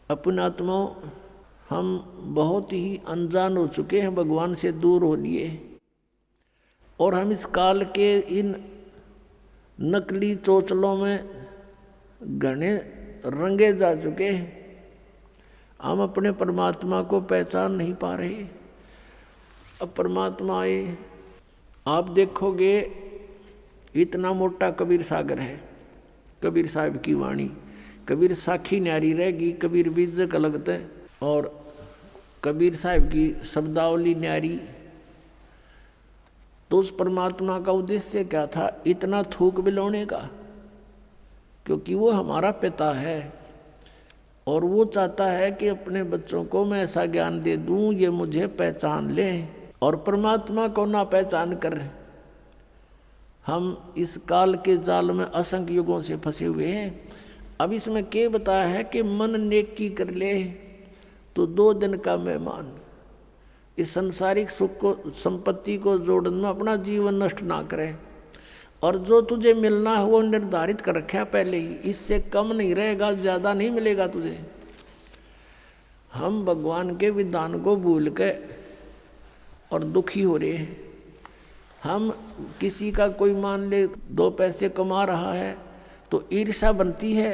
अपने आत्माओं, हम बहुत ही अनजान हो चुके हैं, भगवान से दूर हो लिए, और हम इस काल के इन नकली चोचलों में घने रंगे जा चुके हैं। हम अपने परमात्मा को पहचान नहीं पा रहे। अब परमात्मा आए, आप देखोगे इतना मोटा कबीर सागर है, कबीर साहब की वाणी, कबीर साखी न्यारी रहेगी, कबीर बीजक लगता है, और कबीर साहब की शब्दावली न्यारी। तो उस परमात्मा का उद्देश्य क्या था इतना थूक बिलोने का? क्योंकि वो हमारा पिता है और वो चाहता है कि अपने बच्चों को मैं ऐसा ज्ञान दे दूं ये मुझे पहचान लें, और परमात्मा को ना पहचान कर हम इस काल के जाल में असंख्य युगों से फंसे हुए हैं। अब इसमें क्या बताया है कि मन नेकी कर ले तो 2 दिन का मेहमान। इस संसारिक सुख को, संपत्ति को जोड़ने में अपना जीवन नष्ट ना करे, और जो तुझे मिलना है वो निर्धारित कर रखा पहले ही, इससे कम नहीं रहेगा, ज़्यादा नहीं मिलेगा तुझे। हम भगवान के विधान को भूल के और दुखी हो रहे हैं। हम किसी का कोई मान ले 2 पैसे कमा रहा है तो ईर्ष्या बनती है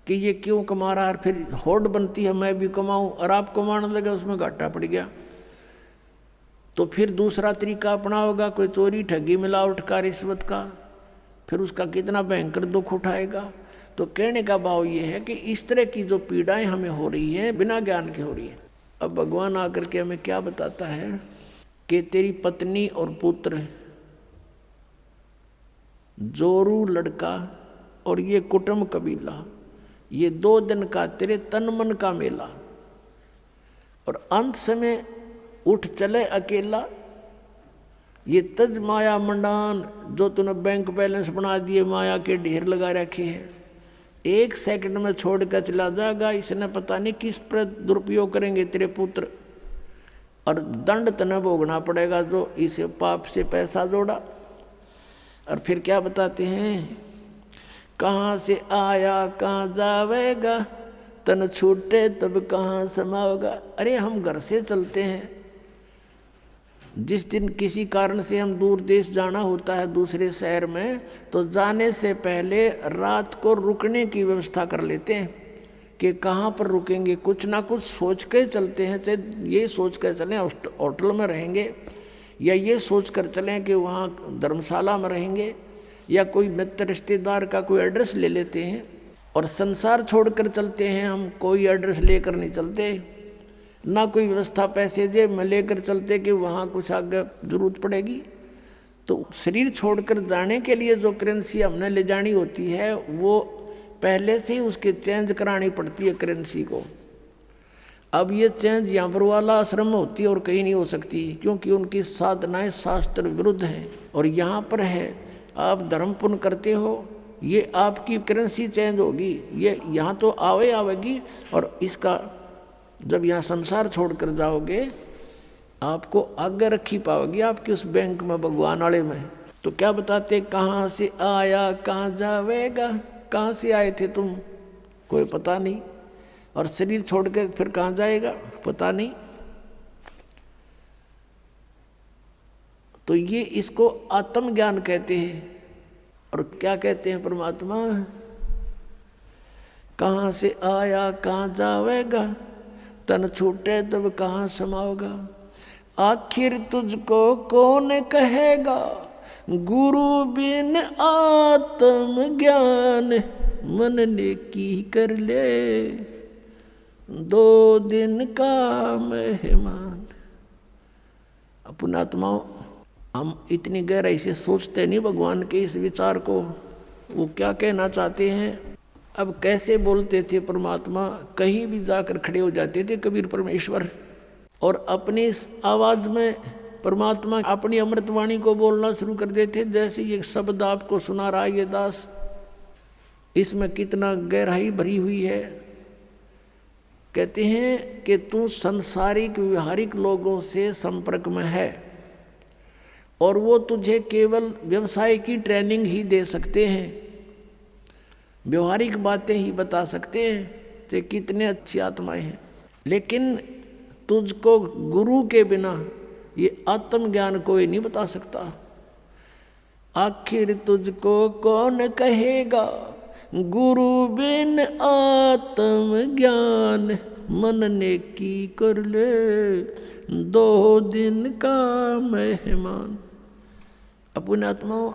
कि ये क्यों कमा रहा है, फिर होड़ बनती है मैं भी कमाऊं, और आप कमाने लगे उसमें घाटा पड़ गया तो फिर दूसरा तरीका अपनाओगा, कोई चोरी ठगी मिलावट का रिश्वत का, फिर उसका कितना भयंकर दुख उठाएगा। तो कहने का भाव ये है कि इस तरह की जो पीड़ाएं हमें हो रही हैं बिना ज्ञान के हो रही है। अब भगवान आकर के हमें क्या बताता है कि तेरी पत्नी और पुत्र, जोरू लड़का और ये कुटुंब कबीला, ये 2 दिन का तेरे तन मन का मेला, और अंत समय उठ चले अकेला। ये तज माया मंडान जो तूने बैंक बैलेंस बना दिए, माया के ढेर लगा रखे हैं, 1 सेकंड में छोड़ कर चला जाएगा। इसने पता नहीं किस पर दुरुपयोग करेंगे तेरे पुत्र, और दंड तने भोगना पड़ेगा जो इस पाप से पैसा जोड़ा। और फिर क्या बताते हैं, कहाँ से आया कहाँ जावेगा, तन छूटे तब कहाँ समाओगा। अरे हम घर से चलते हैं, जिस दिन किसी कारण से हम दूर देश जाना होता है दूसरे शहर में, तो जाने से पहले रात को रुकने की व्यवस्था कर लेते हैं कि कहाँ पर रुकेंगे, कुछ ना कुछ सोच के चलते हैं। चाहे ये सोच कर चलें होटल में रहेंगे, या ये सोच कर चलें कि वहाँ धर्मशाला में रहेंगे, या कोई मित्र रिश्तेदार का कोई एड्रेस ले लेते हैं। और संसार छोड़कर चलते हैं हम, कोई एड्रेस लेकर नहीं चलते, ना कोई व्यवस्था पैसे जेब में लेकर चलते कि वहाँ कुछ आगे जरूरत पड़ेगी। तो शरीर छोड़कर जाने के लिए जो करेंसी हमने ले जानी होती है वो पहले से ही उसके चेंज करानी पड़ती है करेंसी को। अब ये चेंज यहाँ पर वाला आश्रम में होती है और कहीं नहीं हो सकती, क्योंकि उनकी साधनाएं शास्त्र विरुद्ध हैं। और यहाँ पर है आप धर्म पुण्य करते हो, ये आपकी करेंसी चेंज होगी, ये यहाँ तो आवेगी, और इसका जब यहाँ संसार छोड़कर जाओगे आपको आगे रखी पाओगी आपकी उस बैंक में, भगवान वाले में। तो क्या बताते, कहाँ से आया कहाँ जावेगा, कहाँ से आए थे तुम कोई पता नहीं, और शरीर छोड़ के फिर कहाँ जाएगा पता नहीं। तो ये इसको आत्मज्ञान कहते हैं। और क्या कहते हैं परमात्मा, कहाँ से आया कहाँ जावेगा, तन छूटे तब कहाँ समाओगा। आखिर तुझको कौन कहेगा, गुरु बिन आत्म ज्ञान, मन ने की कर ले 2 दिन का मेहमान। अपना आत्माओं, हम इतनी गहराई से सोचते नहीं भगवान के इस विचार को, वो क्या कहना चाहते हैं। अब कैसे बोलते थे परमात्मा, कहीं भी जाकर खड़े हो जाते थे कबीर परमेश्वर, और अपनी आवाज़ में परमात्मा अपनी अमृतवाणी को बोलना शुरू कर देते। जैसे ये शब्द आपको सुना रहा है ये दास, इसमें कितना गहराई भरी हुई है। कहते हैं कि तू संसारिक व्यवहारिक लोगों से संपर्क में है, और वो तुझे केवल व्यवसाय की ट्रेनिंग ही दे सकते हैं, व्यवहारिक बातें ही बता सकते हैं, तो कितने अच्छी आत्माएं हैं, लेकिन तुझको गुरु के बिना ये आत्मज्ञान कोई नहीं बता सकता। आखिर तुझको कौन कहेगा गुरु बिन आत्मज्ञान, मन ने की कर ले 2 दिन का मेहमान। अपने आत्माओं,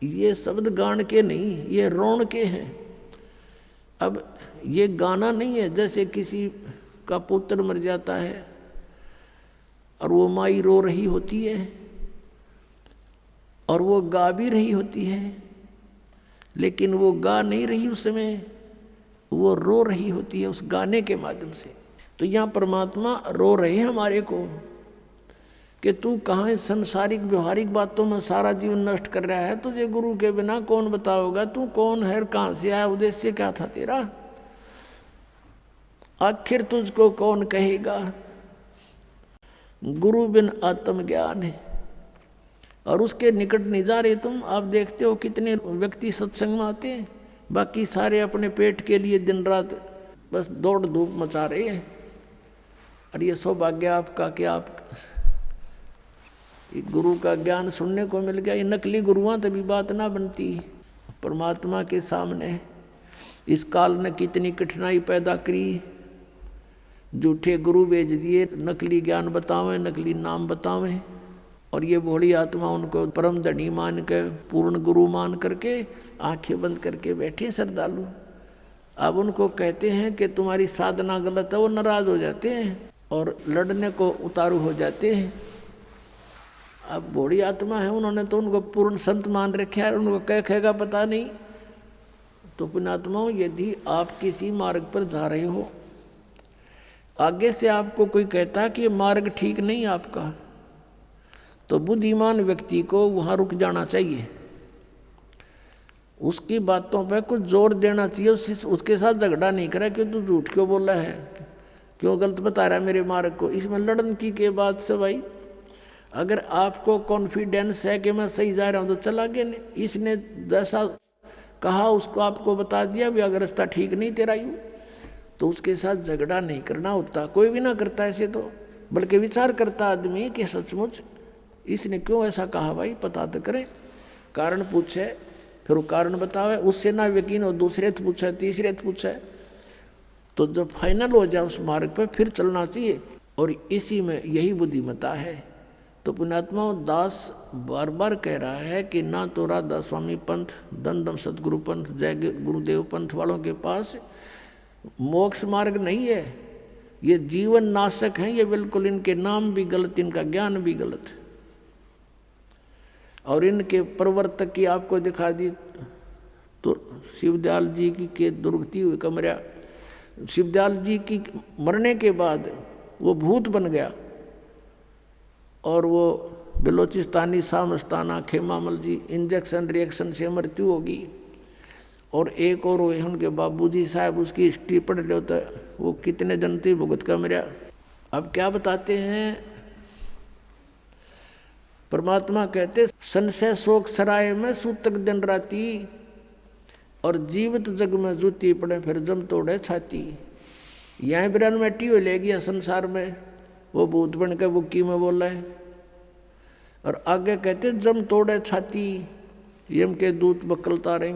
ये शब्द गान के नहीं, ये रोण के हैं। अब ये गाना नहीं है, जैसे किसी का पुत्र मर जाता है और वो माई रो रही होती है और वो गा भी रही होती है, लेकिन वो गा नहीं रही उस समय, वो रो रही होती है उस गाने के माध्यम से। तो यहाँ परमात्मा रो रहे हैं हमारे को कि तू कहाँ है, संसारिक व्यवहारिक बातों में सारा जीवन नष्ट कर रहा है, तुझे गुरु के बिना कौन बताओगा, तू कौन है, कहाँ से आया, उद्देश्य क्या था तेरा, आखिर तुझको कौन कहेगा गुरु बिन आत्मज्ञान है। और उसके निकट नहीं जा रहे तुम। आप देखते हो कितने व्यक्ति सत्संग में आते हैं, बाकी सारे अपने पेट के लिए दिन रात बस दौड़ धूप मचा रहे हैं। और ये सौभाग्य आपका कि आप गुरु का ज्ञान सुनने को मिल गया। ये नकली गुरुआं तभी बात ना बनती परमात्मा के सामने। इस काल ने कितनी कठिनाई पैदा करी, झूठे गुरु भेज दिए, नकली ज्ञान बतावें, नकली नाम बतावें, और ये भोली आत्मा उनको परम धनी मान के, पूर्ण गुरु मान करके आंखें बंद करके बैठे श्रद्धालु। अब उनको कहते हैं कि तुम्हारी साधना गलत है, वो नाराज हो जाते हैं और लड़ने को उतारू हो जाते हैं। अब भोली आत्मा है, उन्होंने तो उनको पूर्ण संत मान रखा है, उनको क्या कहेगा पता नहीं। तो पुण्यात्माओं, यदि आप किसी मार्ग पर जा रहे हो, आगे से आपको कोई कहता कि ये मार्ग ठीक नहीं आपका, तो बुद्धिमान व्यक्ति को वहाँ रुक जाना चाहिए, उसकी बातों पर कुछ जोर देना चाहिए, उसके साथ झगड़ा नहीं करा कि तू झूठ क्यों बोला है, क्यों गलत बता रहा है मेरे मार्ग को। इसमें लड़न की बात से भाई, अगर आपको कॉन्फिडेंस है कि मैं सही जा रहा हूँ तो चला गया, नहीं इसने जैसा कहा उसको आपको बता दिया भी अगर रास्ता ठीक नहीं तेरा यूँ, तो उसके साथ झगड़ा नहीं करना होता। कोई भी ना करता ऐसे तो, बल्कि विचार करता आदमी कि सचमुच इसने क्यों ऐसा कहा, भाई पता तो करें, कारण पूछे, फिर वो कारण बतावे, उससे ना यकीन हो दूसरे से पूछे, तीसरे से पूछे, तो जब फाइनल हो जाए उस मार्ग पर फिर चलना चाहिए। और इसी में यही बुद्धिमता है। तो पुण्यात्मा दास बार बार कह रहा है कि ना तो राधा स्वामी पंथ, दंदम सतगुरु पंथ, जय गुरुदेव पंथ वालों के पास मोक्ष मार्ग नहीं है, ये जीवन नाशक हैं, ये बिल्कुल इनके नाम भी गलत, इनका ज्ञान भी गलत। और इनके प्रवर्तक की आपको दिखा दी तो शिवदयाल जी की के दुर्गति हुई कमरा, शिवदयाल जी की मरने के बाद वो भूत बन गया और वो बलोचिस्तानी सामस्ताना खेमामल जी इंजेक्शन रिएक्शन से मृत्यु होगी। और एक और उनके बाबूजी साहब उसकी हिस्ट्री पढ़ लो तो वो कितने जनती भुगत का मरा। अब क्या बताते हैं परमात्मा, कहते संशय शोक सराय में सूतक दिन राती, और जीवित जग में जूती पड़े फिर जम तोड़े छाती। यहाँ बिरान मैटी हो ले गया संसार में, वो भूत बन के बुक्की में बोला है। और आगे कहते जम तोड़े छाती, यम के दूत बकल तारेंगे।